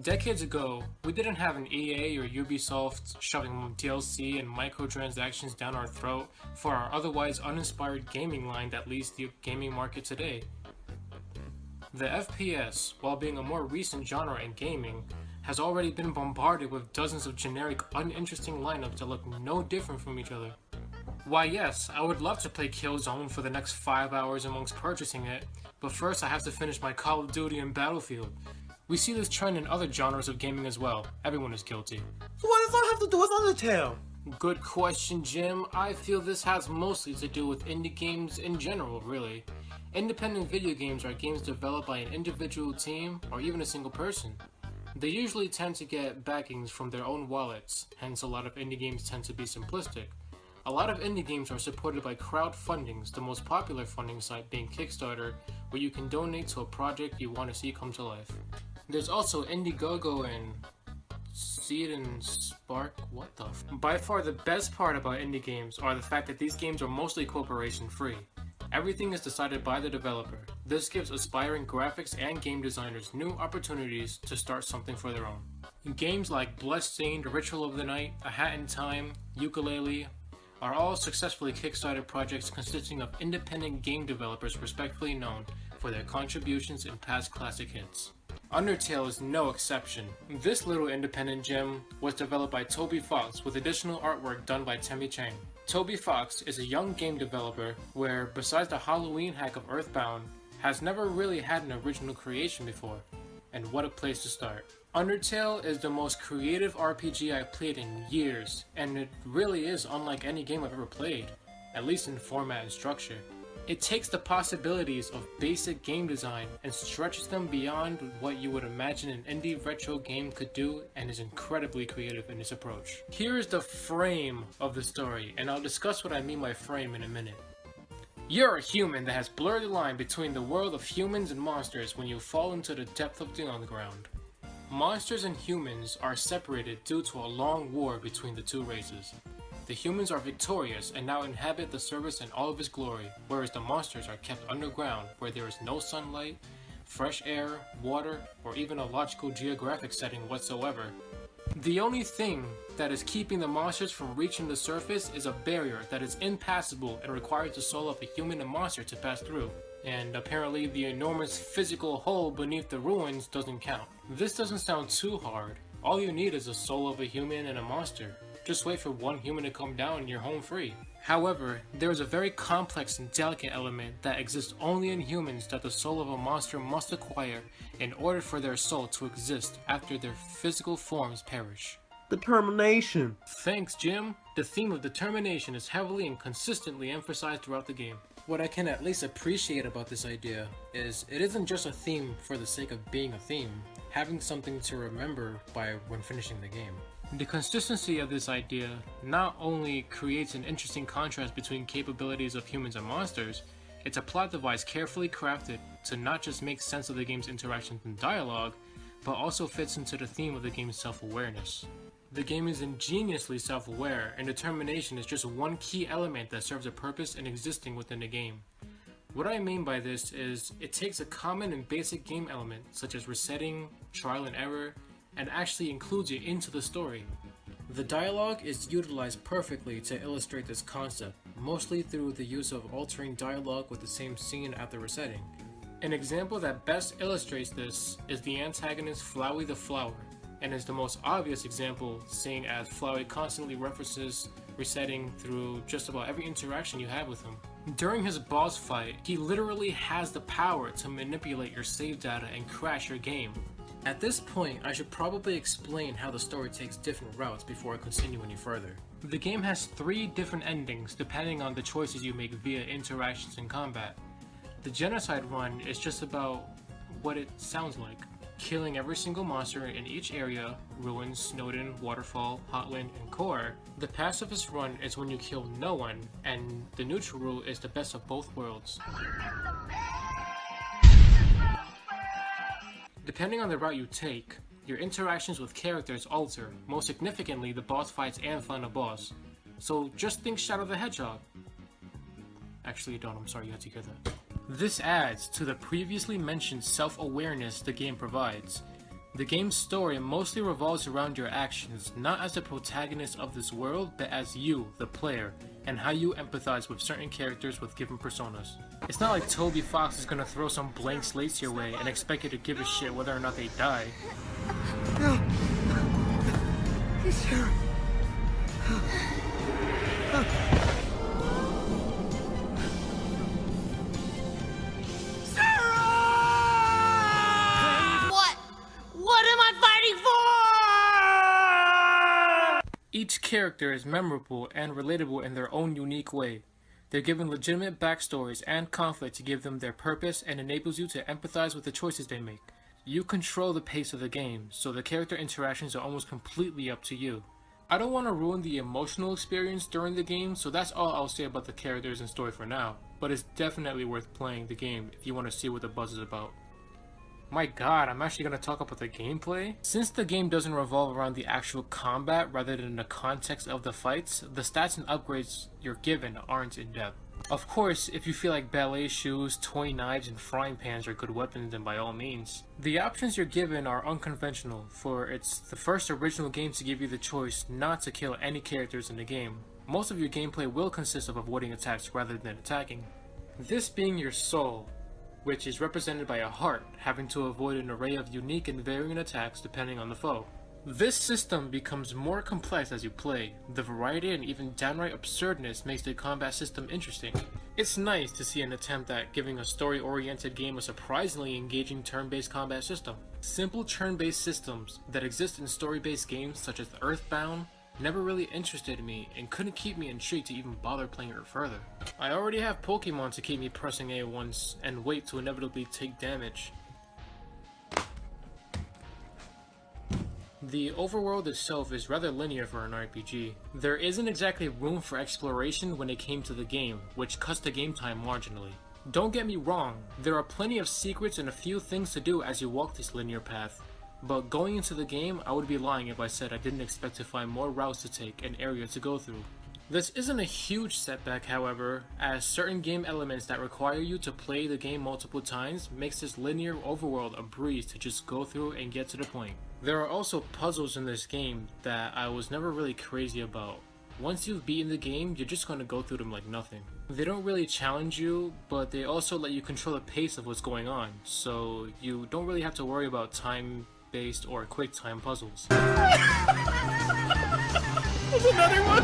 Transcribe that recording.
Decades ago, we didn't have an EA or Ubisoft shoving DLC and microtransactions down our throat for our otherwise uninspired gaming line that leads the gaming market today. The FPS, while being a more recent genre in gaming, has already been bombarded with dozens of generic, uninteresting lineups that look no different from each other. Why yes, I would love to play Killzone for the next 5 hours amongst purchasing it, but first I have to finish my Call of Duty and Battlefield. We see this trend in other genres of gaming as well. Everyone is guilty. So what does that have to do with Undertale? Good question, Jim. I feel this has mostly to do with indie games in general, really. Independent video games are games developed by an individual team or even a single person. They usually tend to get backings from their own wallets, hence a lot of indie games tend to be simplistic. A lot of indie games are supported by crowdfundings, the most popular funding site being Kickstarter, where you can donate to a project you want to see come to life. There's also Indiegogo and Seed and Spark, what the f? By far the best part about indie games are the fact that these games are mostly corporation free. Everything is decided by the developer. This gives aspiring graphics and game designers new opportunities to start something for their own. Games like Bloodstained, Ritual of the Night, A Hat in Time, Yooka-Laylee are all successfully Kickstarter projects consisting of independent game developers respectfully known for their contributions in past classic hits. Undertale is no exception. This little independent gem was developed by Toby Fox with additional artwork done by Temmie Chang. Toby Fox is a young game developer where, besides the Halloween hack of Earthbound, has never really had an original creation before. And what a place to start. Undertale is the most creative RPG I've played in years, and it really is unlike any game I've ever played, at least in format and structure. It takes the possibilities of basic game design and stretches them beyond what you would imagine an indie retro game could do, and is incredibly creative in its approach. Here is the frame of the story, and I'll discuss what I mean by frame in a minute. You're a human that has blurred the line between the world of humans and monsters when you fall into the depth of the underground. Monsters and humans are separated due to a long war between the two races. The humans are victorious and now inhabit the surface in all of its glory, whereas the monsters are kept underground where there is no sunlight, fresh air, water, or even a logical geographic setting whatsoever. The only thing that is keeping the monsters from reaching the surface is a barrier that is impassable and requires the soul of a human and monster to pass through. And apparently the enormous physical hole beneath the ruins doesn't count. This doesn't sound too hard. All you need is the soul of a human and a monster. Just wait for one human to come down and you're home free. However, there is a very complex and delicate element that exists only in humans that the soul of a monster must acquire in order for their soul to exist after their physical forms perish. Determination. Thanks, Jim. The theme of determination is heavily and consistently emphasized throughout the game. What I can at least appreciate about this idea is it isn't just a theme for the sake of being a theme, having something to remember by when finishing the game. The consistency of this idea not only creates an interesting contrast between capabilities of humans and monsters, it's a plot device carefully crafted to not just make sense of the game's interactions and dialogue, but also fits into the theme of the game's self-awareness. The game is ingeniously self-aware, and determination is just one key element that serves a purpose in existing within the game. What I mean by this is, it takes a common and basic game element, such as resetting, trial and error, and actually includes it into the story. The dialogue is utilized perfectly to illustrate this concept, mostly through the use of altering dialogue with the same scene after resetting. An example that best illustrates this is the antagonist Flowey the Flower, and is the most obvious example, seeing as Flowey constantly references resetting through just about every interaction you have with him. During his boss fight, he literally has the power to manipulate your save data and crash your game. At this point, I should probably explain how the story takes different routes before I continue any further. The game has 3 different endings depending on the choices you make via interactions in combat. The genocide run is just about what it sounds like. Killing every single monster in each area, Ruins, Snowden, Waterfall, Hotland, and Core. The pacifist run is when you kill no one, and the neutral rule is the best of both worlds. Depending on the route you take, your interactions with characters alter, most significantly the boss fights and final boss. So just think Shadow the Hedgehog. Actually, don't, I'm sorry you had to hear that. This adds to the previously mentioned self-awareness the game provides. The game's story mostly revolves around your actions, not as the protagonist of this world, but as you, the player, and how you empathize with certain characters with given personas. It's not like Toby Fox is gonna throw some blank slates your way and expect you to give a shit whether or not they die. Sarah. What am I fighting for? Each character is memorable and relatable in their own unique way. They're given legitimate backstories and conflict to give them their purpose and enables you to empathize with the choices they make. You control the pace of the game, so the character interactions are almost completely up to you. I don't want to ruin the emotional experience during the game, so that's all I'll say about the characters and story for now, but it's definitely worth playing the game if you want to see what the buzz is about. My god, I'm actually going to talk about the gameplay. Since the game doesn't revolve around the actual combat rather than the context of the fights, the stats and upgrades you're given aren't in depth. Of course, if you feel like ballet shoes, toy knives, and frying pans are good weapons, then by all means. The options you're given are unconventional, for it's the first original game to give you the choice not to kill any characters in the game. Most of your gameplay will consist of avoiding attacks rather than attacking. This being your soul, which is represented by a heart, having to avoid an array of unique and varying attacks depending on the foe. This system becomes more complex as you play. The variety and even downright absurdness makes the combat system interesting. It's nice to see an attempt at giving a story-oriented game a surprisingly engaging turn-based combat system. Simple turn-based systems that exist in story-based games such as Earthbound never really interested me and couldn't keep me intrigued to even bother playing it further. I already have Pokemon to keep me pressing A once and wait to inevitably take damage. The overworld itself is rather linear for an RPG. There isn't exactly room for exploration when it came to the game, which cuts the game time marginally. Don't get me wrong, there are plenty of secrets and a few things to do as you walk this linear path, but going into the game, I would be lying if I said I didn't expect to find more routes to take and areas to go through. This isn't a huge setback, however, as certain game elements that require you to play the game multiple times makes this linear overworld a breeze to just go through and get to the point. There are also puzzles in this game that I was never really crazy about. Once you've beaten the game, you're just gonna go through them like nothing. They don't really challenge you, but they also let you control the pace of what's going on, so you don't really have to worry about time-based or quick time puzzles. There's another one!